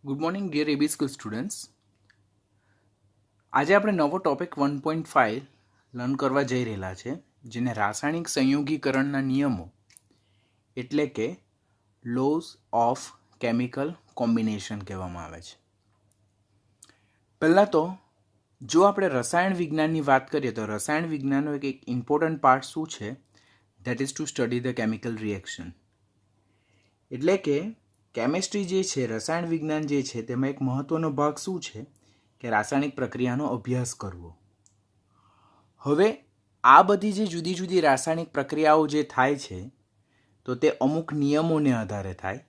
Good morning dear A B school students. આજે આપણે નવો ટોપિક 1.5 લર્ન કરવા જઈ રહેલા છે, જેને રાસાયણિક સંયોગીકરણના નિયમો એટલે કે લોઝ ઓફ કેમિકલ કોમ્બિનેશન કહેવામાં આવે છે. પહેલાં તો જો આપણે રસાયણ વિજ્ઞાનની વાત કરીએ તો રસાયણ વિજ્ઞાનનો એક ઇમ્પોર્ટન્ટ પાર્ટ શું છે, that is to study the chemical reaction. એટલે કે કેમિસ્ટ્રી જે છે, રસાયણ વિજ્ઞાન જે છે, તેમાં એક મહત્ત્વનો ભાગ શું છે કે રાસાયણિક પ્રક્રિયાનો અભ્યાસ કરવો. હવે આ બધી જે જુદી જુદી રાસાયણિક પ્રક્રિયાઓ જે થાય છે તો તે અમુક નિયમોને આધારે થાય,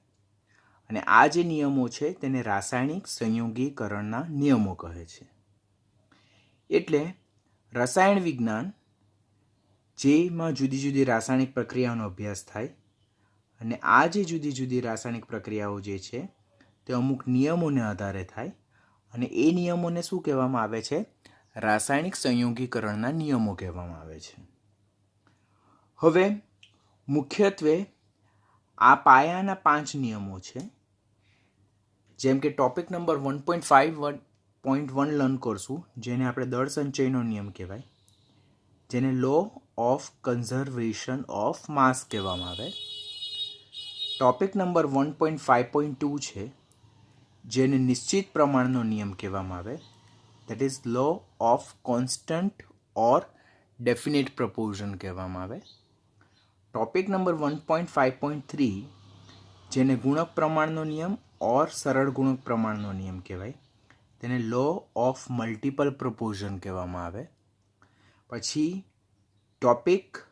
અને આ જે નિયમો છે તેને રાસાયણિક સંયોગીકરણના નિયમો કહે છે. એટલે રસાયણ વિજ્ઞાન જેમાં જુદી જુદી રાસાયણિક પ્રક્રિયાઓનો અભ્યાસ થાય, અને આ જે જુદી જુદી રાસાયણિક પ્રક્રિયાઓ જે છે તે અમુક નિયમોને આધારે થાય, અને એ નિયમોને શું કહેવામાં આવે છે? રાસાયણિક સંયોગીકરણના નિયમો કહેવામાં આવે છે. હવે મુખ્યત્વે આ પાયાના 5 નિયમો છે. જેમ કે ટોપિક નંબર 1.5.1 લર્ન કરશું, જેને આપણે દળ સંચયનો નિયમ કહેવાય, જેને law of conservation of mass કહેવામાં આવે. ટોપિક નંબર 1.5.2 છે, જેને નિશ્ચિત પ્રમાણનો નિયમ કહેવામાં આવે, that is law of constant or definite proportion કહેવામાં આવે. ટોપિક નંબર 1.5.3 જેને ગુણક પ્રમાણનો નિયમ ઓર સરળ ગુણક પ્રમાણનો નિયમ કહેવાય, તેને લો ઓફ મલ્ટિપલ પ્રપોર્શન કહેવામાં આવે. પછી ટોપિક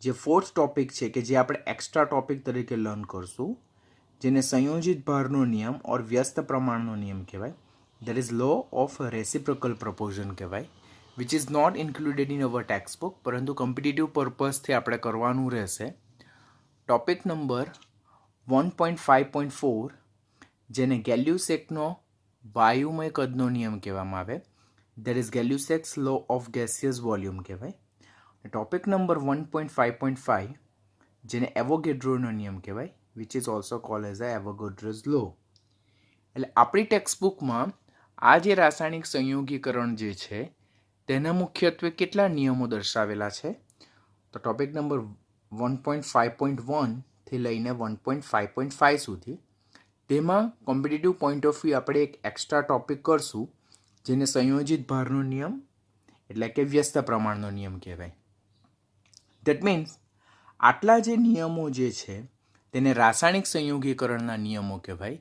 જે ફોર્થ ટોપિક છે કે જે આપણે એક્સ્ટ્રા ટોપિક તરીકે લર્ન કરશું, જેને સંયોજિત ભારનો નિયમ ઓર વ્યસ્ત પ્રમાણનો નિયમ કહેવાય, that is law of reciprocal proportion કહેવાય, which is not included in our text book, પરંતુ કોમ્પિટિટિવ પર્પઝથી આપણે કરવાનું રહેશે. ટોપિક નંબર 1.5.4 જેને ગેલ્યુસેકનો વાયુમય કદનો નિયમ કહેવામાં આવે, that is Gay Lussac's law of gaseous volume કહેવાય. ટોપિક નંબર 1.5.5 જેને એવોગેડ્રોનો નિયમ કહેવાય, which is also called as a Avogadro's law. એટલે આપણી ટેક્સ્ટ બુકમાં આ જે રાસાયણિક સંયોગીકરણ જે છે તેના મુખ્યત્વે કેટલા નિયમો દર્શાવેલા છે? તો ટોપિક નંબર 1.5.1 થી લઈને 1.5.5 સુધી, તેમાં કોમ્પિટિટિવ પોઈન્ટ ઓફ વ્યૂ આપણે એક એક્સ્ટ્રા ટોપિક કરશું, જેને સંયોજિત ભારનો નિયમ એટલે કે વ્યસ્ત પ્રમાણનો નિયમ કહેવાય. દેટ મીન્સ આટલા જે નિયમો જે છે તેને રાસાયણિક સંયોગીકરણના નિયમો કહેવાય,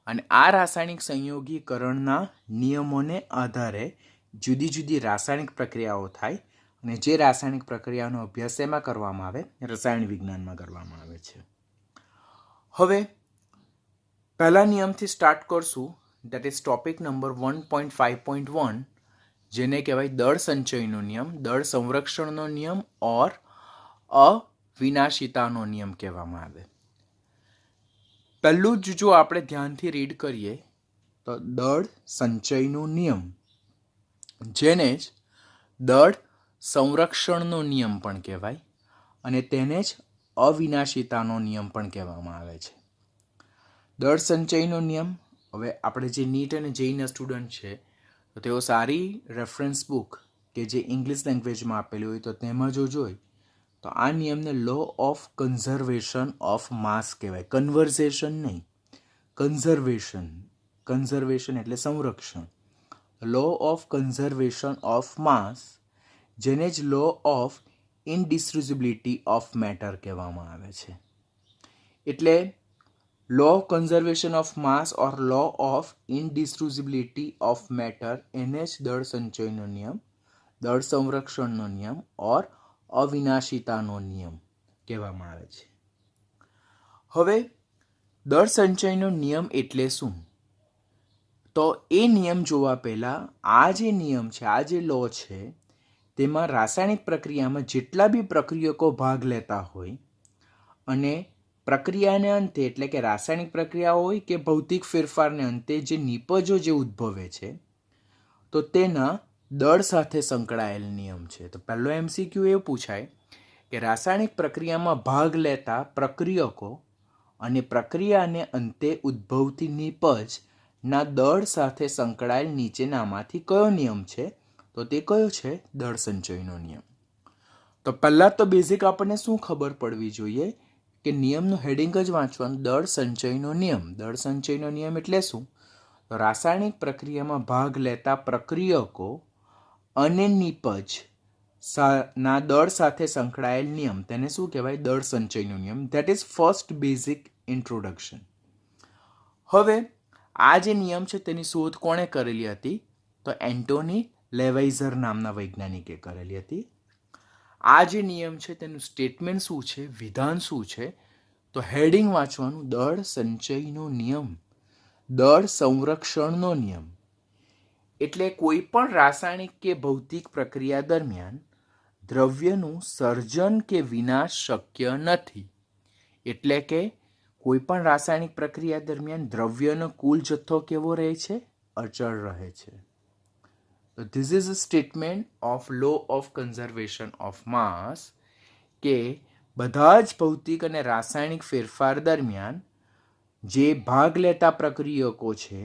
અને આ રાસાયણિક સંયોગીકરણના નિયમોને આધારે જુદી જુદી રાસાયણિક પ્રક્રિયાઓ થાય, અને જે રાસાયણિક પ્રક્રિયાનો અભ્યાસ એમાં કરવામાં આવે, રસાયણ વિજ્ઞાનમાં કરવામાં આવે છે. હવે પહેલા નિયમથી સ્ટાર્ટ કરશું, દેટ ઇઝ ટોપિક નંબર 1.5.1 જેને કહેવાય દળ સંચયનો નિયમ, દળ સંરક્ષણનો નિયમ ઓર અવિનાશિતાનો નિયમ કહેવામાં આવે. પહેલું જ જો આપણે ધ્યાનથી રીડ કરીએ તો દળ સંચયનો નિયમ, જેને જ દળ સંરક્ષણનો નિયમ પણ કહેવાય, અને તેને જ અવિનાશિતાનો નિયમ પણ કહેવામાં આવે છે. દળ સંચયનો નિયમ, હવે આપણે જે નીટ અને જેઈના સ્ટુડન્ટ છે તો તેઓ સારી રેફરન્સ બુક કે જે ઇંગ્લિશ લેંગ્વેજમાં આપેલી હોય તો તેમાં જો જોઈ તો આ નિયમને law of conservation of mass કહેવાય. કન્વર્ઝેશન નહીં, કન્ઝર્વેશન. કન્ઝર્વેશન એટલે સંરક્ષણ. Law of conservation of mass, જેને જ law of indestructibility of matter કહેવામાં આવે છે. એટલે law of conservation of mass or law of indestructibility of matter, એને જ દળ સંચયનો નિયમ, દળ સંરક્ષણનો નિયમ ઓર અવિનાશિતાનો નિયમ કહેવામાં આવે છે. હવે દળ સંચયનો નિયમ એટલે શું? તો એ નિયમ જોવા પહેલાં આ જે નિયમ છે, આ જે લો છે, તેમાં રાસાયણિક પ્રક્રિયામાં જેટલા બી પ્રક્રિયકો ભાગ લેતા હોય, અને પ્રક્રિયાને અંતે એટલે કે રાસાયણિક પ્રક્રિયા હોય કે ભૌતિક ફેરફારને અંતે જે નિપજો જે ઉદ્ભવે છે, તો તેના દળ સાથે સંકળાયેલ નિયમ છે. તો પહેલો MCQ એ પૂછાય કે રાસાયણિક પ્રક્રિયામાં ભાગ લેતા પ્રક્રિયકો અને પ્રક્રિયાને અંતે ઉદ્ભવતી નિપજ ના દળ સાથે સંકળાયેલ નીચેનામાંથી કયો નિયમ છે? તો તે કયો છે? દળ સંચયનો નિયમ. તો પહેલાં તો બેઝિક આપણને શું ખબર પડવી જોઈએ કે નિયમનું હેડિંગ જ વાંચવાનું, દળ સંચયનો નિયમ. દળ સંચયનો નિયમ એટલે શું? તો રાસાયણિક પ્રક્રિયામાં ભાગ લેતા પ્રક્રિયકો અને નિપજ ના દળ સાથે સંકળાયેલ નિયમ, તેને શું કહેવાય? દળ સંચયનો નિયમ. That is first basic introduction. હવે આ જે નિયમ છે તેની શોધ કોણે કરેલી હતી? તો એન્ટોની લેવાઇઝર નામના વૈજ્ઞાનિકે કરેલી હતી. આ જે નિયમ છે તેનું સ્ટેટમેન્ટ શું છે, વિધાન શું છે? તો હેડિંગ વાંચવાનું, દળ સંચયનો નિયમ, દળ સંરક્ષણનો નિયમ. એટલે કોઈ પણ રાસાયણિક કે ભૌતિક પ્રક્રિયા દરમિયાન દ્રવ્યનું સર્જન કે વિનાશ શક્ય નથી. એટલે કે કોઈ પણ રાસાયણિક પ્રક્રિયા દરમિયાન દ્રવ્યનો કુલ જથ્થો કેવો રહે છે? અચળ રહે છે. So this is a statement of law of conservation of mass કે બધા જ ભૌતિક અને રાસાયણિક ફેરફાર દરમિયાન જે ભાગ લેતા પ્રક્રિયકો છે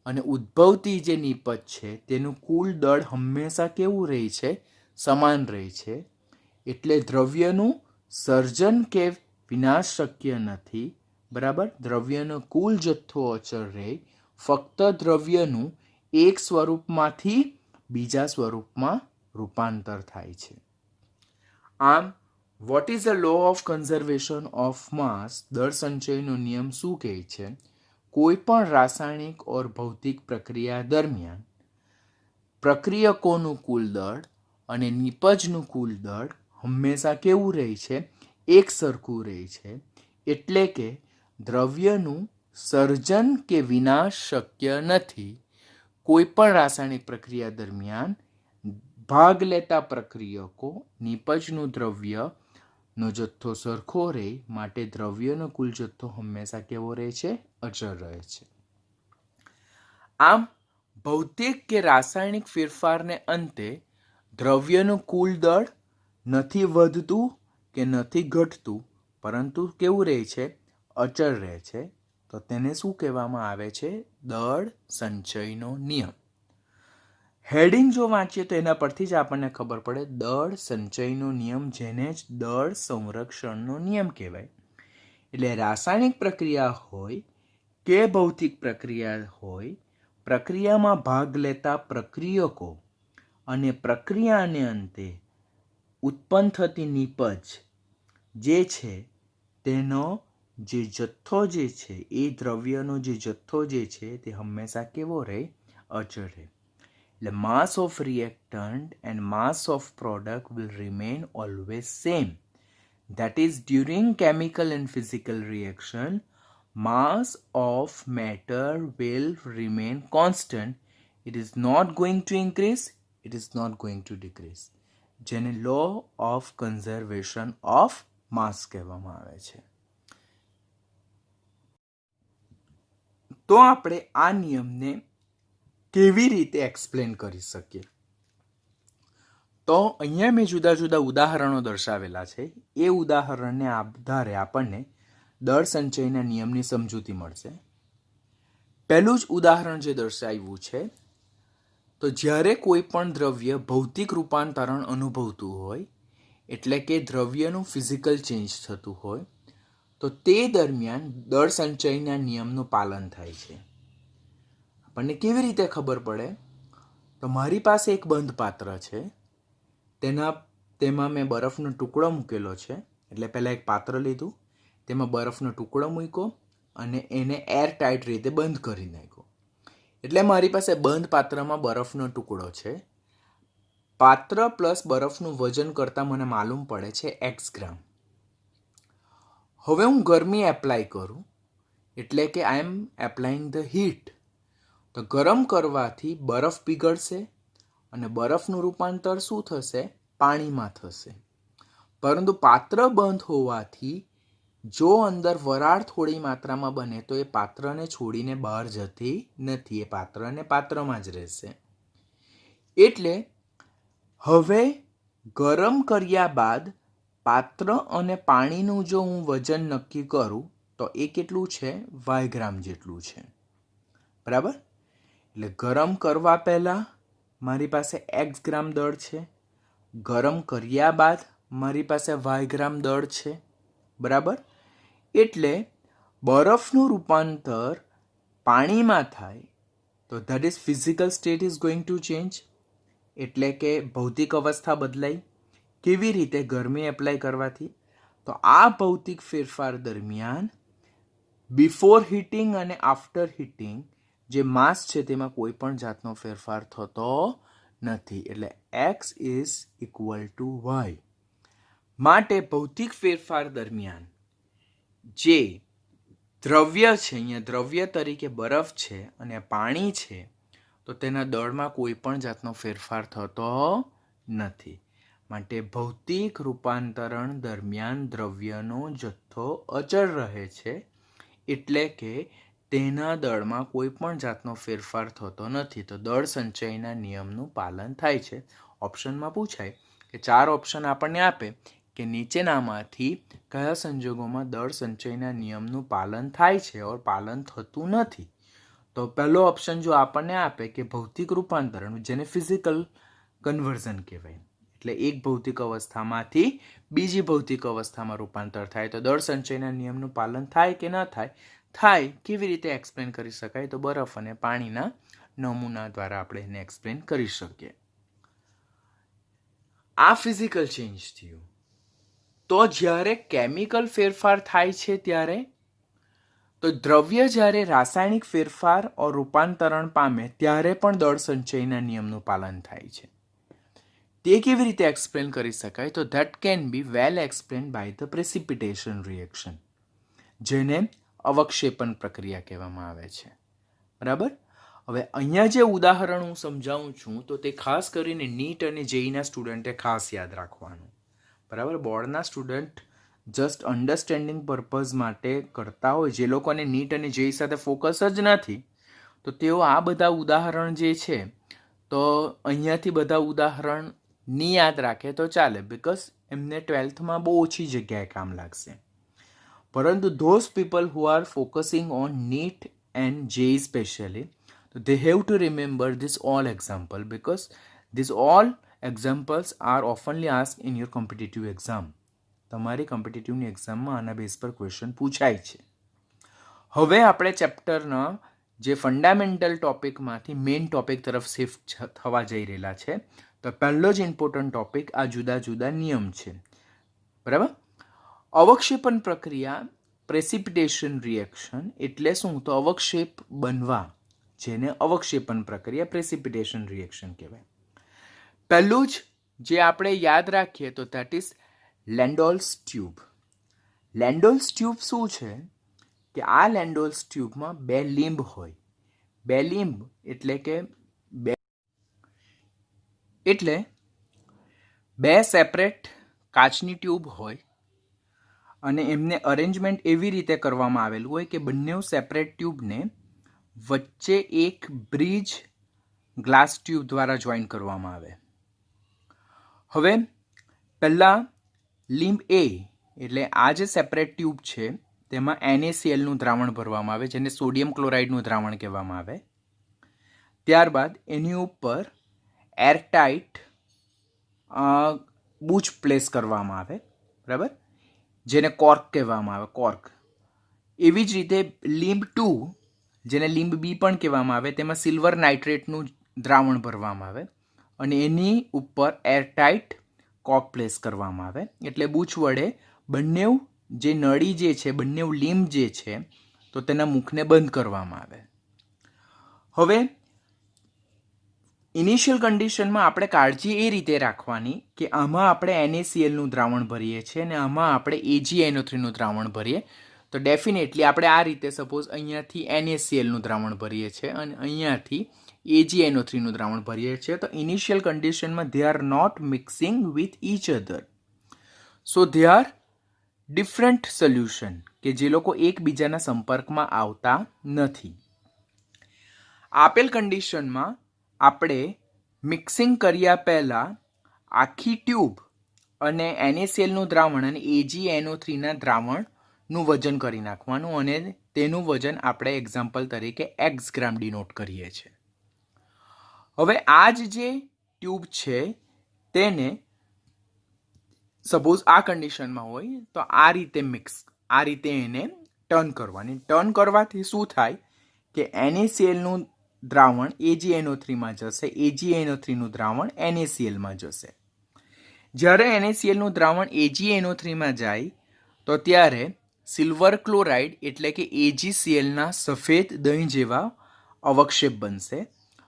અને ઉદ્ભવતી જે નિપજ છે તેનું કુલ દળ હંમેશા કેવું રહે છે? સમાન રહે છે. એટલે દ્રવ્યનું સર્જન કે વિનાશ શક્ય નથી. બરાબર? દ્રવ્યનો કુલ જથ્થો અચળ રહે, ફક્ત દ્રવ્યનું એક સ્વરૂપમાંથી બીજા સ્વરૂપમાં રૂપાંતર થાય છે. આમ what is the law of conservation of mass? દળ સંચયનો નિયમ શું કહે છે? કોઈ પણ રાસાયણિક ઓર ભૌતિક પ્રક્રિયા દરમિયાન પ્રક્રિયકોનું કુલ દળ અને નિપજનું કુલ દળ હંમેશા કેવું રહે છે? એક સરખું રહે છે. એટલે કે દ્રવ્યનું સર્જન કે વિનાશ શક્ય નથી. કોઈ પણ રાસાયણિક પ્રક્રિયા દરમિયાન ભાગ લેતા પ્રક્રિયકો નિપજનું દ્રવ્યનો જથ્થો સરખો રહે, માટે દ્રવ્યનો કુલ જથ્થો હંમેશા કેવો રહે છે? અચળ રહે છે. આમ ભૌતિક કે રાસાયણિક ફેરફારને અંતે દ્રવ્યનું કુલ દળ નથી વધતું કે નથી ઘટતું, પરંતુ કેવું રહે છે? અચળ રહે છે. તો તેને શું કહેવામાં આવે છે? દળ સંચયનો નિયમ. હેડિંગ જો વાંચીએ તો એના પરથી જ આપણને ખબર પડે, દળ સંચયનો નિયમ, જેને જ દળ સંરક્ષણનો નિયમ કહેવાય. એટલે રાસાયણિક પ્રક્રિયા હોય કે ભૌતિક પ્રક્રિયા હોય, પ્રક્રિયામાં ભાગ લેતા પ્રક્રિયકો અને પ્રક્રિયાને અંતે ઉત્પન્ન થતી નિપજ જે છે તેનો જે જથ્થો જે છે, એ દ્રવ્યનો જે જથ્થો જે છે તે હંમેશા કેવો રહે? અચળ રહે. એટલે માસ of reactant and mass of product will remain always same. That is, during chemical and physical reaction, mass of matter will remain constant. It is not going to increase, it is not going to decrease. જેને law of conservation of mass કહેવામાં આવે છે. તો આપણે આ નિયમને કેવી રીતે એક્સપ્લેન કરી શકીએ? તો અહીંયા મેં જુદા જુદા ઉદાહરણો દર્શાવેલા છે. એ ઉદાહરણને આધારે આપણને દળ સંચયના નિયમની સમજૂતી મળશે. પહેલું જ ઉદાહરણ જે દર્શાવ્યું છે, તો જ્યારે કોઈ પણ દ્રવ્ય ભૌતિક રૂપાંતરણ અનુભવતું હોય, એટલે કે દ્રવ્યનું ફિઝિકલ ચેન્જ થતું હોય, તો તે દરમિયાન દળ સંચયના નિયમનું પાલન થાય છે. આપણને કેવી રીતે ખબર પડે? તો મારી પાસે એક બંધ પાત્ર છે, તેમાં મેં બરફનો ટુકડો મૂકેલો છે. એટલે પહેલાં એક પાત્ર લીધું, તેમાં બરફનો ટુકડો મૂક્યો અને એને એર ટાઈટ રીતે બંધ કરી નાખ્યો. એટલે મારી પાસે બંધ પાત્રમાં બરફનો ટુકડો છે. પાત્ર પ્લસ બરફનું વજન કરતાં મને માલુમ પડે છે x ગ્રામ. હવે હું ગરમી એપ્લાય કરું, એટલે કે આઈ એમ એપ્લાઇંગ ધ હીટ. તો ગરમ કરવાથી બરફ પીગળશે અને બરફનું રૂપાંતર શું થશે? પાણીમાં થશે. પરંતુ પાત્ર બંધ હોવાથી જો અંદર વરાળ થોડી માત્રામાં બને તો એ પાત્રને છોડીને બહાર જતી નથી, એ પાત્રને પાત્રમાં જ રહેશે. એટલે હવે ગરમ કર્યા બાદ પાત્ર અને પાણીનું જો હું વજન નક્કી કરું તો એ કેટલું છે? y ગ્રામ જેટલું છે. બરાબર. એટલે ગરમ કરવા પહેલાં મારી પાસે x ગ્રામ દળ છે, ગરમ કર્યા બાદ મારી પાસે y ગ્રામ દળ છે. બરાબર. એટલે બરફનું રૂપાંતર પાણીમાં થાય તો that is physical state is going to change, એટલે કે ભૌતિક અવસ્થા બદલાઈ. કેવી રીતે? ગરમી એપ્લાય કરવાથી. તો આ ભૌતિક ફેરફાર દરમિયાન બિફોર હીટિંગ અને આફ્ટર હીટિંગ જે માસ છે તેમાં કોઈ પણ જાતનો ફેરફાર થતો નથી. એટલે x is equal to y. માટે ભૌતિક ફેરફાર દરમિયાન જે દ્રવ્ય છે, અહીંયા દ્રવ્ય તરીકે બરફ છે અને પાણી છે, તો તેના દળમાં કોઈ પણ જાતનો ફેરફાર થતો નથી. માટે ભૌતિક રૂપાંતરણ દરમિયાન દ્રવ્યનો જથ્થો અચળ રહે છે, એટલે કે તેના દળમાં કોઈ પણ જાતનો ફેરફાર થતો નથી. તો દળ સંચયના નિયમનું પાલન થાય છે. ઓપ્શનમાં પૂછાય કે 4 ઓપ્શન આપણને આપે કે નીચેનામાંથી કયા સંજોગોમાં દળ સંચયના નિયમનું પાલન થાય છે ઓર પાલન થતું નથી. તો પહેલો ઓપ્શન જો આપણને આપે કે ભૌતિક રૂપાંતરણ, જેને ફિઝિકલ કન્વર્ઝન કહેવાય, એટલે એક ભૌતિક અવસ્થામાંથી બીજી ભૌતિક અવસ્થામાં રૂપાંતર થાય, તો દળ સંચયના નિયમનું પાલન થાય કે ન થાય? થાય. કેવી રીતે એક્સપ્લેન કરી શકાય? તો બરફ અને પાણીના નમૂના દ્વારા આપણે એને એક્સપ્લેન કરી શકીએ. આ ફિઝિકલ ચેન્જ થયું. તો જ્યારે કેમિકલ ફેરફાર થાય છે ત્યારે, તો દ્રવ્ય જ્યારે રાસાયણિક ફેરફાર ઓર રૂપાંતરણ પામે ત્યારે પણ દળ સંચયના નિયમનું પાલન થાય છે. તે કેવી રીતે એક્સપ્લેન કરી શકાય? તો that can be well explain by the precipitation reaction, જેને અવક્ષેપણ પ્રક્રિયા કહેવામાં આવે છે. બરાબર. હવે અહીંયા જે ઉદાહરણ હું સમજાવું છું તો તે ખાસ કરીને નીટ અને જેઈના સ્ટુડન્ટે ખાસ યાદ રાખવાનું. બરાબર. બોર્ડના સ્ટુડન્ટ જસ્ટ અન્ડરસ્ટેન્ડિંગ પર્પઝ માટે કરતા હોય, જે લોકોને નીટ અને જેઈ સાથે ફોકસ જ નથી, તો તેઓ આ બધા ઉદાહરણ જે છે તો અહીંયાથી બધા ઉદાહરણ ની યાદ રાખે તો ચાલે, બિકોઝ એમને 12થમાં બહુ ઓછી જગ્યાએ કામ લાગશે. પરંતુ those people who are focusing on NEET and JEE specially, they have to remember this all example because these all examples are oftenly asked in your competitive exam. તમારી કોમ્પિટિટિવની એક્ઝામમાં આના બેઝ પર ક્વેશ્ચન પૂછાય છે. હવે આપણે ચેપ્ટરના જે ફંડામેન્ટલ ટોપિકમાંથી મેઇન ટોપિક તરફ શિફ્ટ થવા જઈ રહેલા છે. તો પહેલો જ ઇમ્પોર્ટન્ટ ટોપિક આ જુદા જુદા નિયમ છે. બરાબર. અવક્ષેપણ પ્રક્રિયા, પ્રેસિપિટેશન રિએક્શન એટલે શું? તો અવક્ષેપ બનવા, જેને અવક્ષેપણ પ્રક્રિયા, પ્રેસિપિટેશન રિએક્શન કહેવાય. પહેલું જ જે આપણે યાદ રાખીએ તો ધેટ ઇઝ લેન્ડોલ્સ ટ્યુબ. લેન્ડોલ્સ ટ્યુબ શું છે? કે આ લેન્ડોલ્સ ટ્યુબમાં 2 લીંબ હોય. 2 લીંબ એટલે કે 2 સેપરેટ કાચની ટ્યુબ હોય અને એમને અરેન્જમેન્ટ એવી રીતે કરવામાં આવેલું હોય કે બંને સેપરેટ ટ્યુબને વચ્ચે એક બ્રિજ ગ્લાસ ટ્યુબ દ્વારા જોઈન કરવામાં આવે. હવે પહેલાં લીંબ એ એટલે આ જે સેપરેટ ટ્યુબ છે તેમાં NaClનું દ્રાવણ ભરવામાં આવે, જેને સોડિયમ ક્લોરાઇડનું દ્રાવણ કહેવામાં આવે. ત્યારબાદ એની ઉપર એરટાઇટ બૂચ પ્લેસ કરવામાં આવે. બરાબર. જેને કોર્ક કહેવામાં આવે, કોર્ક. એવી જ રીતે લીંબ 2, જેને લીંબ બી પણ કહેવામાં આવે, તેમાં સિલ્વર નાઇટ્રેટનું દ્રાવણ ભરવામાં આવે અને એની ઉપર એરટાઇટ કોર્ક પ્લેસ કરવામાં આવે. એટલે બૂચ વડે બંને જે નળી જે છે, બંને લીંબ જે છે તો તેના મુખને બંધ કરવામાં આવે. હવે ઇનિશિયલ કન્ડિશનમાં આપણે કાળજી એ રીતે રાખવાની કે આમાં આપણે NaClનું દ્રાવણ ભરીએ છીએ અને આમાં આપણે AgNO3નું દ્રાવણ ભરીએ. તો ડેફિનેટલી આપણે આ રીતે સપોઝ અહીંયાથી NaClનું દ્રાવણ ભરીએ છીએ અને અહીંયાથી AgNO3નું દ્રાવણ ભરીએ છીએ. તો ઇનિશિયલ કન્ડિશનમાં they are not mixing with each other. So they are different solution કે જે લોકો એકબીજાના સંપર્કમાં આવતા નથી. આપેલ કન્ડિશનમાં આપણે મિક્સિંગ કર્યા પહેલાં આખી ટ્યુબ અને NaClનું દ્રાવણ અને AgNO3ના દ્રાવણ નું વજન કરી નાખવાનું અને તેનું વજન આપણે એક્ઝામ્પલ તરીકે x ગ્રામ ડિનોટ કરીએ છીએ. હવે આ જે ટ્યુબ છે તેને સપોઝ આ કન્ડિશનમાં હોય તો આ રીતે એને ટર્ન કરવાની. ટર્ન કરવાથી શું થાય કે NaClનું દ્રાવણ AgNO3માં જશે, AgNO3નું દ્રાવણ NaClમાં જશે. જ્યારે NaClનું દ્રાવણ AgNO3માં જાય તો ત્યારે સિલ્વર ક્લોરાઇડ એટલે કે AgClના સફેદ દહીં જેવા અવક્ષેપ બનશે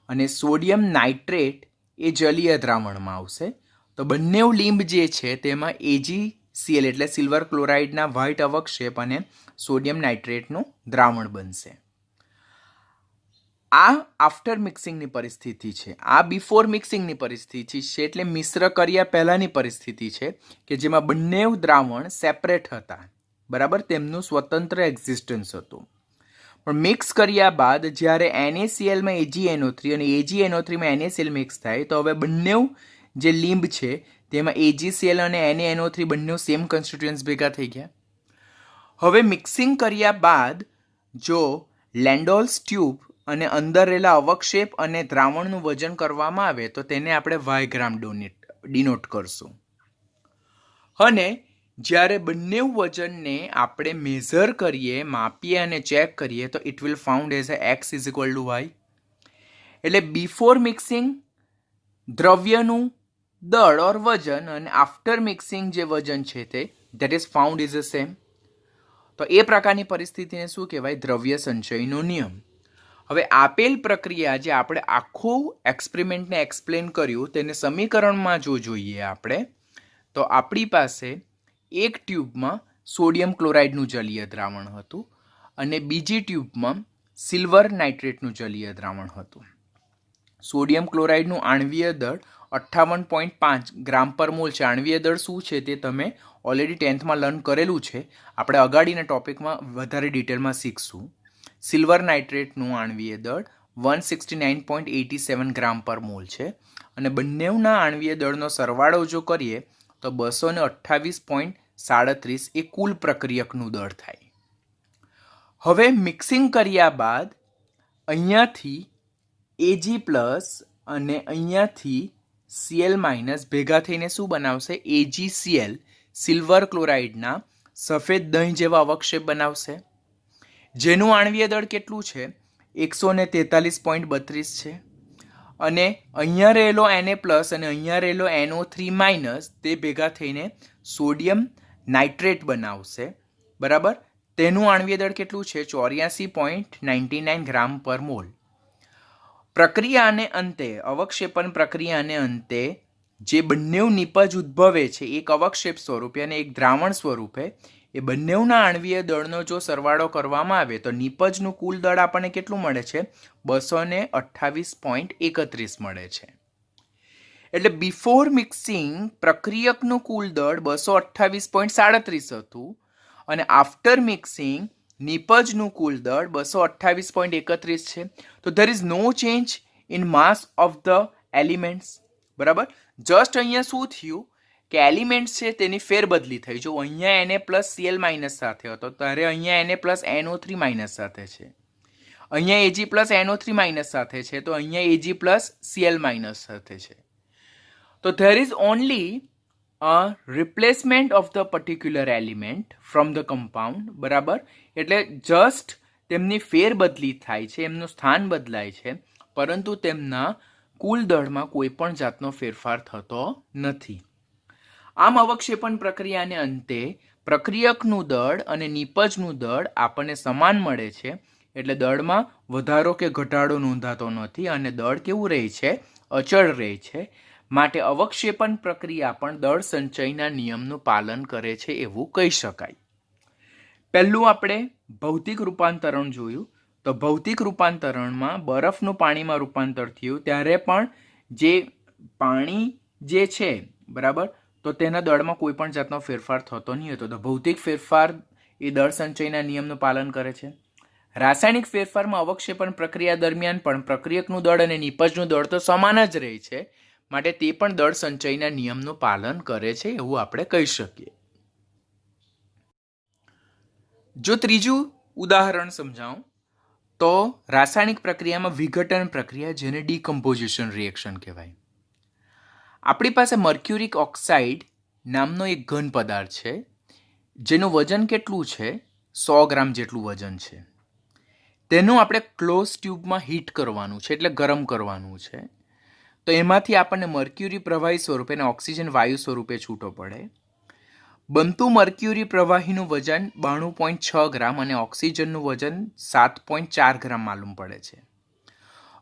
અને સોડિયમ નાઇટ્રેટ એ જલીય દ્રાવણમાં આવશે. તો બંને લીંબ જે છે તેમાં AgCl એટલે સિલ્વર ક્લોરાઇડના વ્હાઇટ અવક્ષેપ અને સોડિયમ નાઇટ્રેટનું દ્રાવણ બનશે. આ આફ્ટર મિક્સિંગની પરિસ્થિતિ છે. આ બિફોર મિક્સિંગની પરિસ્થિતિ છે, એટલે મિશ્ર કર્યા પહેલાંની પરિસ્થિતિ છે કે જેમાં બંને દ્રાવણ સેપરેટ હતા, બરાબર, તેમનું સ્વતંત્ર એક્ઝિસ્ટન્સ હતું. પણ મિક્સ કર્યા બાદ જ્યારે NaClમાં AgNO3 અને AgNO3માં NaCl મિક્સ થાય તો હવે બંને જે લીંબ છે તેમાં AgCl અને NaNO3 બંને સેમ કન્સ્ટિટ્યુઅન્ટ્સ ભેગા થઈ ગયા. હવે મિક્સિંગ કર્યા બાદ જો લેન્ડોલ્સ ટ્યુબ અને અંદર રહેલા અવક્ષેપ અને દ્રાવણનું વજન કરવામાં આવે તો તેને આપણે y ગ્રામ ડિનોટ કરશું. અને જ્યારે બંને વજનને આપણે મેઝર કરીએ, માપીએ અને ચેક કરીએ તો it will found as x is equal to y. એટલે બિફોર મિક્સિંગ દ્રવ્યનું દળ ઓર વજન અને આફ્ટર મિક્સિંગ જે વજન છે તે that is found is a same. તો એ પ્રકારની પરિસ્થિતિને શું કહેવાય? દ્રવ્ય સંચયનો નિયમ. હવે આપેલ પ્રક્રિયા જે આપણે આખું એક્સપેરિમેન્ટને એક્સપ્લેન કર્યું તેને સમીકરણમાં જો જોઈએ આપણે તો આપણી પાસે એક ટ્યુબમાં સોડિયમ ક્લોરાઇડનું જલીય દ્રાવણ હતું અને બીજી ટ્યુબમાં સિલ્વર નાઇટ્રેટનું જલીય દ્રાવણ હતું. સોડિયમ ક્લોરાઇડનું આણ્વીય દળ 58.5 ગ્રામ પર મોલ છે. આણ્વીય દળ શું છે તે તમે ઓલરેડી 10thમાં લર્ન કરેલું છે. આપણે અગાડીના ટોપિકમાં વધારે ડિટેલમાં શીખશું. સિલ્વર નાઇટ્રેટનું આણ્વીય દળ 169.87 ગ્રામ પર મોલ છે અને બંનેના આણ્વીય દળનો સરવાળો જો કરીએ તો 228.37 એ કુલ પ્રક્રિયકનું દળ થાય. હવે મિક્સિંગ કર્યા બાદ અહીંયાથી Ag પ્લસ અને અહીંયાથી Cl માઇનસ ભેગા થઈને શું બનાવશે? AgCl સિલ્વર ક્લોરાઇડના સફેદ દહીં જેવા અવક્ષેપ બનાવશે જેનું આણ્વીય દળ કેટલું છે? 143.32 છે. અને અહીંયા રહેલો Na પ્લસ અને અહીંયા રહેલો NO3 માઇનસ તે ભેગા થઈને સોડિયમ નાઇટ્રેટ બનાવશે, બરાબર. તેનું આણ્વીય દળ કેટલું છે? 84.99 ગ્રામ પર મોલ. પ્રક્રિયાને અંતે, અવક્ષેપન પ્રક્રિયાને અંતે જે બંને નિપજ ઉદ્ભવે છે, એક અવક્ષેપ સ્વરૂપે અને એક દ્રાવણ સ્વરૂપે, એ બંનેના આણ્વીય દળનો જો સરવાળો કરવામાં આવે તો નિપજનું કુલ દળ આપણને કેટલું મળે છે? 228.31 મળે છે. એટલે બિફોર મિક્સિંગ પ્રક્રિયકનું કુલ દળ 228.37 હતું અને આફ્ટર મિક્સિંગ નિપજનું કુલ દળ 228.31 છે. તો there is no change in mass of the elements, બરાબર. જસ્ટ અહીંયા શું થયું કે એલિમેન્ટ્સ છે તેની ફેરબદલી થઈ. જો અહીંયા Na પ્લસ Cl માઇનસ સાથે હતો ત્યારે અહીંયા Na પ્લસ NO3 માઇનસ સાથે છે. અહીંયા Ag પ્લસ NO3 માઇનસ સાથે છે તો અહીંયા Ag પ્લસ Cl માઇનસ સાથે છે. તો there is only a replacement of the particular element from the compound, બરાબર. એટલે જસ્ટ તેમની ફેરબદલી થાય છે, એમનું સ્થાન બદલાય છે, પરંતુ તેમના કુલ દળમાં કોઈ પણ જાતનો ફેરફાર થતો નથી. આમ અવક્ષેપન પ્રક્રિયાને અંતે પ્રક્રિયકનું દળ અને નિપજનું દળ આપણને સમાન મળે છે. એટલે દળમાં વધારો કે ઘટાડો નોંધાતો નથી અને દળ કેવું રહે છે? અચળ રહે છે. માટે અવક્ષેપન પ્રક્રિયા પણ દળ સંચયના નિયમનું પાલન કરે છે એવું કહી શકાય. પહેલું આપણે ભૌતિક રૂપાંતરણ જોયું. તો ભૌતિક રૂપાંતરણમાં બરફનું પાણીમાં રૂપાંતર થયું ત્યારે પણ જે પાણી જે છે, બરાબર, તો તેના દળમાં કોઈ પણ જાતનો ફેરફાર થતો નહીં હતો. તો ભૌતિક ફેરફાર એ દળ સંચયના નિયમનું પાલન કરે છે. રાસાયણિક ફેરફારમાં અવક્ષેપન પ્રક્રિયા દરમિયાન પણ પ્રક્રિયકનું દળ અને નિપજનું દળ તો સમાન જ રહે છે, માટે તે પણ દળ સંચયના નિયમનું પાલન કરે છે એવું આપણે કહી શકીએ. જો ત્રીજું ઉદાહરણ સમજાવું તો રાસાયણિક પ્રક્રિયામાં વિઘટન પ્રક્રિયા, જેને ડીકમ્પોઝિશન રિએક્શન કહેવાય. આપણી પાસે મર્ક્યુરિક ઓક્સાઇડ નામનો એક ઘન પદાર્થ છે, જેનું વજન કેટલું છે? 100 ગ્રામ જેટલું વજન છે. તેનું આપણે ક્લોઝ ટ્યુબમાં હીટ કરવાનું છે, એટલે ગરમ કરવાનું છે. તો એમાંથી આપણને મર્ક્યુરી પ્રવાહી સ્વરૂપે અને ઓક્સિજન વાયુ સ્વરૂપે છૂટો પડે. બનતું મર્ક્યુરી પ્રવાહીનું વજન 92.6 ગ્રામ અને ઓક્સિજનનું વજન 7.4 ગ્રામ માલુમ પડે છે.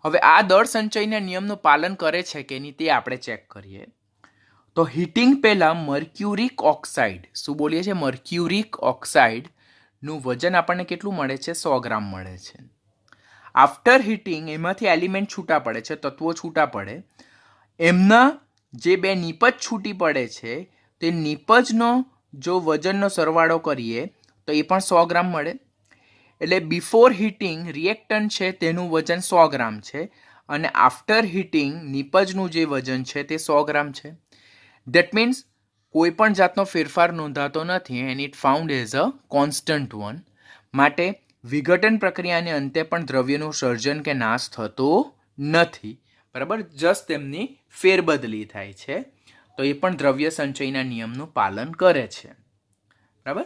હવે આ દળ સંચયના નિયમનું પાલન કરે છે કે નહીં તે આપણે ચેક કરીએ. તો હીટિંગ પહેલાં મર્ક્યુરિક ઓક્સાઇડ, શું બોલીએ છીએ? મર્ક્યુરિક ઓક્સાઇડનું વજન આપણને કેટલું મળે છે? 100 ગ્રામ મળે છે. આફ્ટર હીટિંગ એમાંથી એલિમેન્ટ છૂટા પડે છે, તત્વો છૂટા પડે. એમના જે બે નિપજ છૂટી પડે છે તે નિપજનો જો વજનનો સરવાળો કરીએ તો એ પણ 100 ગ્રામ મળે. એટલે બિફોર હીટિંગ રિએક્ટન્ટ છે તેનું વજન 100 ગ્રામ છે અને આફ્ટર હીટિંગ નિપજનું જે વજન છે તે 100 ગ્રામ છે. દેટ મીન્સ કોઈ પણ જાતનો ફેરફાર નોંધાતો નથી and it found as a constant one. માટે વિઘટન પ્રક્રિયાને અંતે પણ દ્રવ્યનું સર્જન કે નાશ થતો નથી. બરાબર, જસ્ટ તેમની ફેરબદલી થાય છે. તો એ પણ દ્રવ્ય સંચયના નિયમનું પાલન કરે છે. બરાબર.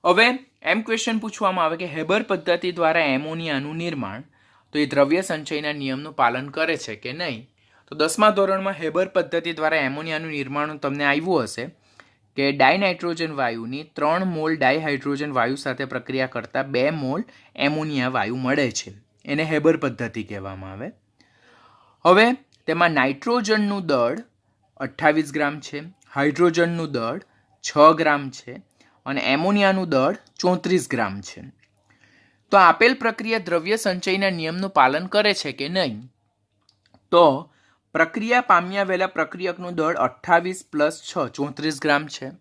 હવે એમ ક્વેશ્ચન પૂછવામાં આવે કે હેબર પદ્ધતિ દ્વારા એમોનિયાનું નિર્માણ, તો એ દ્રવ્ય સંચયના નિયમનું પાલન કરે છે કે નહીં? તો 10મા ધોરણમાં હેબર પદ્ધતિ દ્વારા એમોનિયાનું નિર્માણ તમને આવ્યું હશે કે ડાયનાઇટ્રોજન વાયુની 3 મોલ ડાયહાઇડ્રોજન વાયુ સાથે પ્રક્રિયા કરતા 2 મોલ એમોનિયા વાયુ મળે છે. એને હેબર પદ્ધતિ કહેવામાં આવે. હવે તેમાં નાઇટ્રોજનનું દળ 28 ગ્રામ છે, હાઇડ્રોજનનું દળ 6 ગ્રામ છે અને એમોનિયાનું દળ 34 ગ્રામ છે. તો આપેલ પ્રક્રિયા દ્રવ્ય સંચયના નિયમનું પાલન કરે છે કે નહીં? તો પ્રક્રિયા પામ્યા વહેલા પ્રક્રિયકનું દળ 28 + 6 34 ગ્રામ છે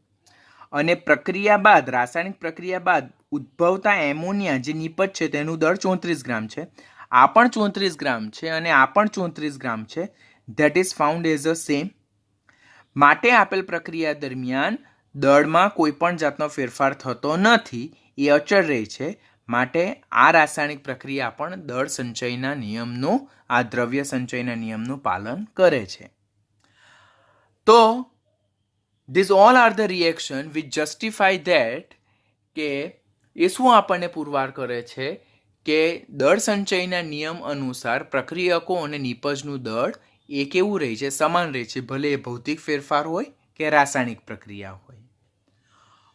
અને પ્રક્રિયા બાદ, રાસાયણિક પ્રક્રિયા બાદ ઉદ્ભવતા એમોનિયા જે નિપજ છે તેનું દળ 34 ગ્રામ છે. આ પણ 34 ગ્રામ છે અને આ પણ 34 ગ્રામ છે. That is found as a same. માટે આપેલ પ્રક્રિયા દરમિયાન દળમાં કોઈ પણ જાતનો ફેરફાર થતો નથી, એ અચળ રહે છે. માટે આ રાસાયણિક પ્રક્રિયા પણ દળ સંચયના નિયમનું, આ દ્રવ્ય સંચયના નિયમનું પાલન કરે છે. તો this all are the reaction which justify that, કે એ શું આપણને પુરવાર કરે છે કે દળ સંચયના નિયમ અનુસાર પ્રક્રિયકો અને નિપજનું દળ એ કેવું રહે છે? સમાન રહે છે, ભલે એ ભૌતિક ફેરફાર હોય કે રાસાયણિક પ્રક્રિયા હોય.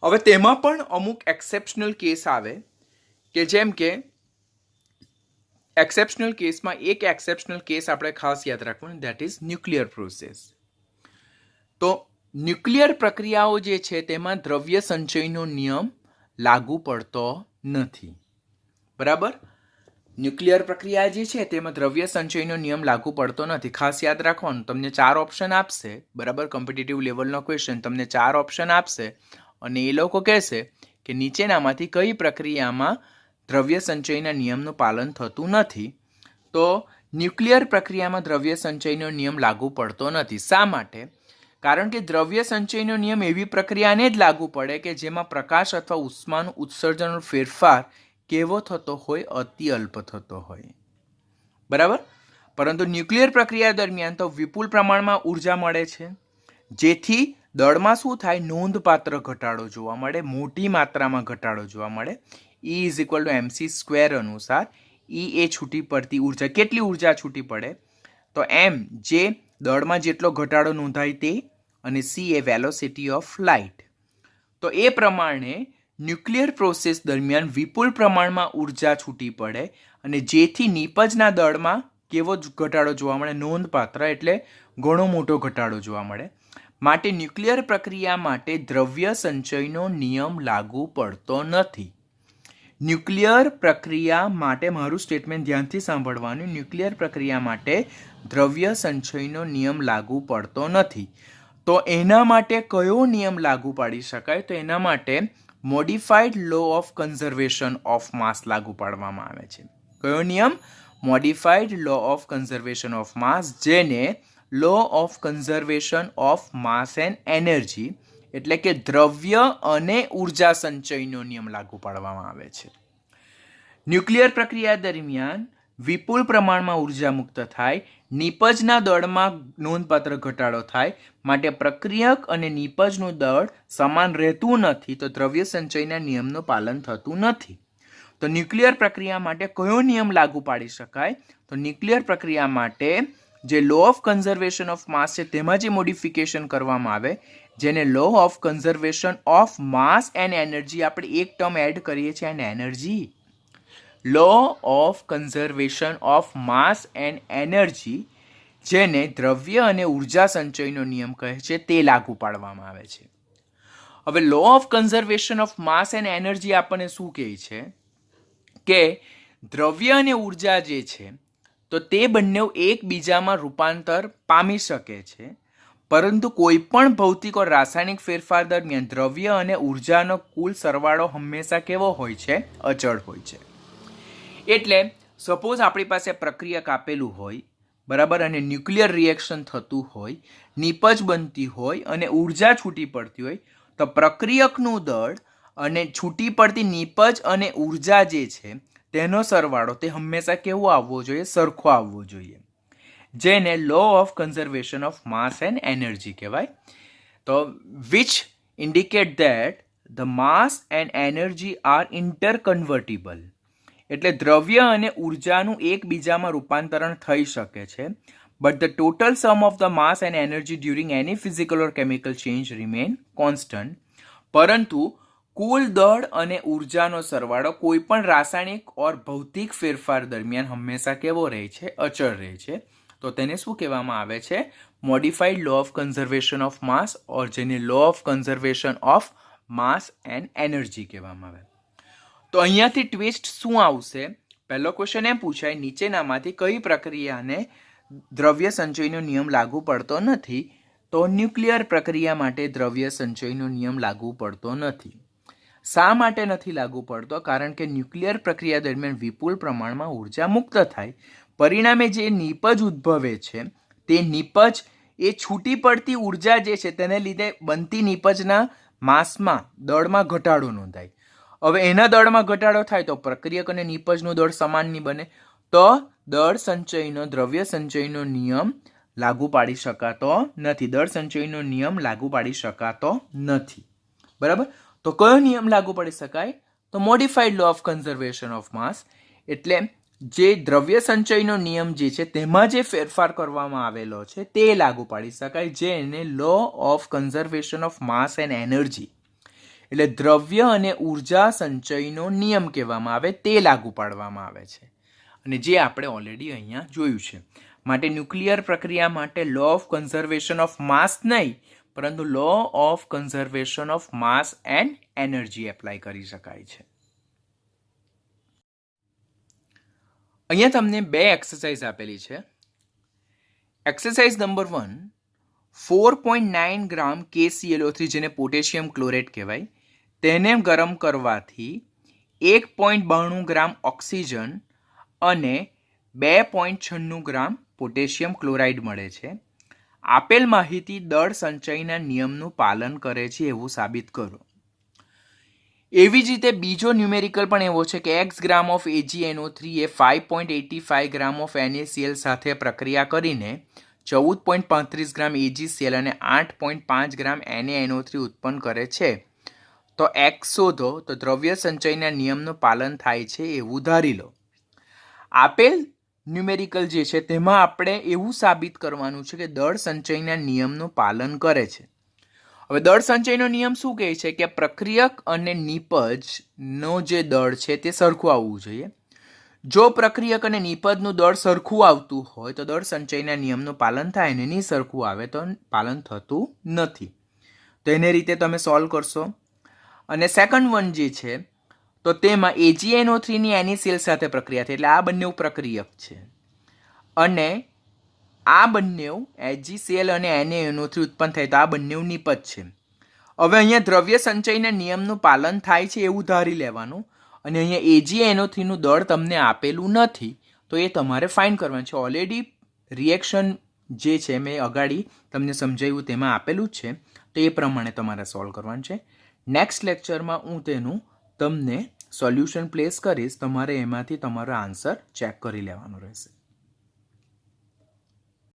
હવે તેમાં પણ અમુક એક્સેપ્શનલ કેસ આવે કે જેમ કે એક્સેપ્શનલ કેસમાં એક એક્સેપ્શનલ કેસ આપણે ખાસ યાદ રાખવાનું, ધેટ ઇઝ ન્યુક્લિયર પ્રોસેસ. તો ન્યુક્લિયર પ્રક્રિયાઓ જે છે તેમાં દ્રવ્ય સંચયનો નિયમ લાગુ પડતો નથી. બરાબર, ન્યુક્લિયર પ્રક્રિયા જે છે તેમાં દ્રવ્ય સંચયનો નિયમ લાગુ પડતો નથી. ખાસ યાદ રાખવાનું, તમને 4 ઓપ્શન આપશે. બરાબર, કોમ્પિટિટિવ લેવલનો ક્વેશ્ચન તમને 4 ઓપ્શન આપશે અને એ લોકો કહેશે કે નીચેનામાંથી કઈ પ્રક્રિયામાં દ્રવ્ય સંચયના નિયમનું પાલન થતું નથી? તો ન્યુક્લિયર પ્રક્રિયામાં દ્રવ્ય સંચયનો નિયમ લાગુ પડતો નથી. શા માટે? કારણ કે દ્રવ્ય સંચયનો નિયમ એવી પ્રક્રિયાને જ લાગુ પડે કે જેમાં પ્રકાશ અથવા ઉષ્માનું ઉત્સર્જનનો ફેરફાર કેવો થતો હોય? અતિ અલ્પ થતો હોય. બરાબર. પરંતુ ન્યુક્લિયર પ્રક્રિયા દરમિયાન તો વિપુલ પ્રમાણમાં ઉર્જા મળે છે, જેથી દળમાં શું થાય? નોંધપાત્ર ઘટાડો જોવા મળે, મોટી માત્રામાં ઘટાડો જોવા મળે. E = mc² અનુસાર E એ છૂટી પડતી ઉર્જા. કેટલી ઉર્જા છૂટી પડે? તો m જે દળમાં જેટલો ઘટાડો નોંધાય તે, અને c A velocity of light. તો એ પ્રમાણે ન્યુક્લિયર પ્રોસેસ દરમિયાન વિપુલ પ્રમાણમાં ઉર્જા છૂટી પડે અને જેથી નિપજના દળમાં કેવો ઘટાડો જોવા મળે? નોંધપાત્ર, એટલે ઘણો મોટો ઘટાડો જોવા મળે. માટે ન્યુક્લિયર પ્રક્રિયા માટે દ્રવ્ય સંચયનો નિયમ લાગુ પડતો નથી. ન્યુક્લિયર પ્રક્રિયા માટે, મારું સ્ટેટમેન્ટ ધ્યાનથી સાંભળવાનું, ન્યુક્લિયર પ્રક્રિયા માટે દ્રવ્ય સંચયનો નિયમ લાગુ પડતો નથી. તો એના માટે કયો નિયમ લાગુ પાડી શકાય? તો એના માટે modified law of conservation of mass લાગુ પાડવામાં આવે છે. કયો નિયમ? Modified law of conservation of mass, જેને law of conservation of mass and energy, એટલે કે દ્રવ્ય અને ઉર્જા સંચયનો નિયમ લાગુ પાડવામાં આવે છે. ન્યુક્લિયર પ્રક્રિયા દરમિયાન વિપુલ પ્રમાણમાં ઉર્જા મુક્ત થાય, નિપજના દળમાં નોંધપાત્ર ઘટાડો થાય, માટે પ્રક્રિયક અને નિપજનું દળ સમાન રહેતું નથી, તો દ્રવ્ય સંચયના નિયમનું પાલન થતું નથી. તો ન્યુક્લિયર પ્રક્રિયા માટે કયો નિયમ લાગુ પાડી શકાય? તો ન્યુક્લિયર પ્રક્રિયા માટે જે law of conservation of mass છે તેમાં જે મોડિફિકેશન કરવામાં આવે, જેને law of conservation of mass and energy, આપણે એક ટર્મ એડ કરીએ છીએ and energy, law of conservation of mass and energy, જેને દ્રવ્ય અને ઉર્જા સંચયનો નિયમ કહે છે, તે લાગુ પાડવામાં આવે છે. હવે law of conservation of mass and energy આપણને શું કહે છે કે દ્રવ્ય અને ઉર્જા જે છે તો તે બંને એકબીજામાં રૂપાંતર પામી શકે છે, પરંતુ કોઈ પણ ભૌતિક or રાસાયણિક ફેરફાર દરમિયાન દ્રવ્ય અને ઉર્જાનો કુલ સરવાળો હંમેશા કેવો હોય છે? અચળ હોય છે. એટલે સપોઝ આપણી પાસે પ્રક્રિયક આપેલું હોય, બરાબર, અને ન્યુક્લિયર રિએક્શન થતું હોય, નિપજ બનતી હોય અને ઉર્જા છૂટી પડતી હોય, તો પ્રક્રિયકનું દળ અને છૂટી પડતી નિપજ અને ઉર્જા જે છે તેનો સરવાળો તે હંમેશા કેવો આવવો જોઈએ? સરખો આવવો જોઈએ, જેને law of conservation of mass and energy કહેવાય. તો which indicate that the mass and energy are interconvertible, એટલે દ્રવ્ય અને ઉર્જાનું એકબીજામાં રૂપાંતરણ થઈ શકે છે, but the total sum of the mass and energy during any physical or chemical change remain constant, પરંતુ કુલ દળ અને ઉર્જાનો સરવાળો કોઈ પણ રાસાયણિક ઓર ભૌતિક ફેરફાર દરમિયાન હંમેશા કેવો રહે છે? અચળ રહે છે. તો તેને શું કહેવામાં આવે છે? Modified law of conservation of mass, or જેને law of conservation of mass and energy કહેવામાં આવે. તો અહીંયાથી ટ્વિસ્ટ શું આવશે? પહેલો ક્વેશ્ચન એમ પૂછાય, નીચેનામાંથી કઈ પ્રક્રિયાને દ્રવ્ય સંચયનો નિયમ લાગુ પડતો નથી? તો ન્યુક્લિયર પ્રક્રિયા માટે દ્રવ્ય સંચયનો નિયમ લાગુ પડતો નથી. શા માટે નથી લાગુ પડતો? કારણ કે ન્યુક્લિયર પ્રક્રિયા દરમિયાન વિપુલ પ્રમાણમાં ઉર્જા મુક્ત થાય, પરિણામે જે નિપજ ઉદ્ભવે છે તે નિપજ એ છૂટી પડતી ઉર્જા જે છે તેને લીધે બનતી નિપજના માસમાં, દળમાં ઘટાડો નોંધાય. હવે એના દળમાં ઘટાડો થાય તો પ્રક્રિયક અને નિપજનું દળ સમાન નહીં બને, તો દળ સંચયનો, દ્રવ્ય સંચયનો નિયમ લાગુ પાડી શકાતો નથી. દળ સંચયનો નિયમ લાગુ પાડી શકાતો નથી. બરાબર. તો કયો નિયમ લાગુ પાડી શકાય? તો modified law of conservation of mass, એટલે જે દ્રવ્ય સંચયનો નિયમ જે છે તેમાં જે ફેરફાર કરવામાં આવેલો છે તે લાગુ પાડી શકાય, જેને law of conservation of mass and energy, એટલે દ્રવ્ય અને ઉર્જા સંચયનો નિયમ કહેવામાં આવે, તે લાગુ પાડવામાં આવે છે, અને જે આપણે ઓલરેડી અહીંયા જોયું છે. માટે ન્યુક્લિયર પ્રક્રિયા માટે law of conservation of mass નહીં, પરંતુ law of conservation of mass and energy apply કરી શકાય છે. અહીંયા તમને બે એક્સરસાઇઝ આપેલી છે. એક્સરસાઇઝ નંબર 1, 4.9 ગ્રામ KClO3, જેને પોટેશિયમ ક્લોરેટ કહેવાય, તેને ગરમ કરવાથી 1.92 ગ્રામ ઓક્સિજન અને 2.96 ગ્રામ પોટેશિયમ ક્લોરાઇડ મળે છે. આપેલ માહિતી દળ સંચયના નિયમનું પાલન કરે છે એવું સાબિત કરો. એવી જ રીતે બીજો ન્યુમેરિકલ પણ એવો છે કે x gram of AgNO3 A 5.85 gram of NaCl સાથે પ્રક્રિયા કરીને 14.35 ગ્રામ AgCl અને 8.5 ગ્રામ NaNO3 ઉત્પન્ન કરે છે. તો x શોધો. તો દ્રવ્ય સંચયના નિયમનું પાલન થાય છે એવું ધારી લો. આપેલ ન્યુમેરિકલ જે છે તેમાં આપણે એવું સાબિત કરવાનું છે કે દળ સંચયના નિયમનું પાલન કરે છે. હવે દળ સંચયનો નિયમ શું કહે છે કે પ્રક્રિયક અને નિપજનો જે દળ છે તે સરખું આવવું જોઈએ. જો પ્રક્રિયક અને નિપજનું દળ સરખું આવતું હોય તો દળ સંચયના નિયમનું પાલન થાય, ને નહીં સરખું આવે તો પાલન થતું નથી. તો એને રીતે તમે સોલ્વ કરશો. અને સેકન્ડ વન જે છે તો તેમાં AgNO3 ની NaCl સાથે પ્રક્રિયા થઈ, એટલે આ બંને પ્રક્રિયક છે, અને આ બંને AgCl અને NaNO3 ઉત્પન્ન થાય તો આ બંને નિપજ છે. હવે અહીંયા દ્રવ્ય સંચયના નિયમનું પાલન થાય છે એવું ધારી લેવાનું, અને અહીંયા AgNO3 નું દળ તમને આપેલું નથી, તો એ તમારે ફાઇન્ડ કરવાનું છે. ઓલરેડી રિએક્શન જે છે મેં અગાડી તમને સમજાવ્યું તેમાં આપેલું જ છે, તો એ પ્રમાણે તમારે સોલ્વ કરવાનું છે. નેક્સ્ટ લેક્ચરમાં હું તેનું તમને સોલ્યુશન પ્લેસ કરીશ, તમારે એમાંથી તમારો આન્સર ચેક કરી લેવાનો રહેશે.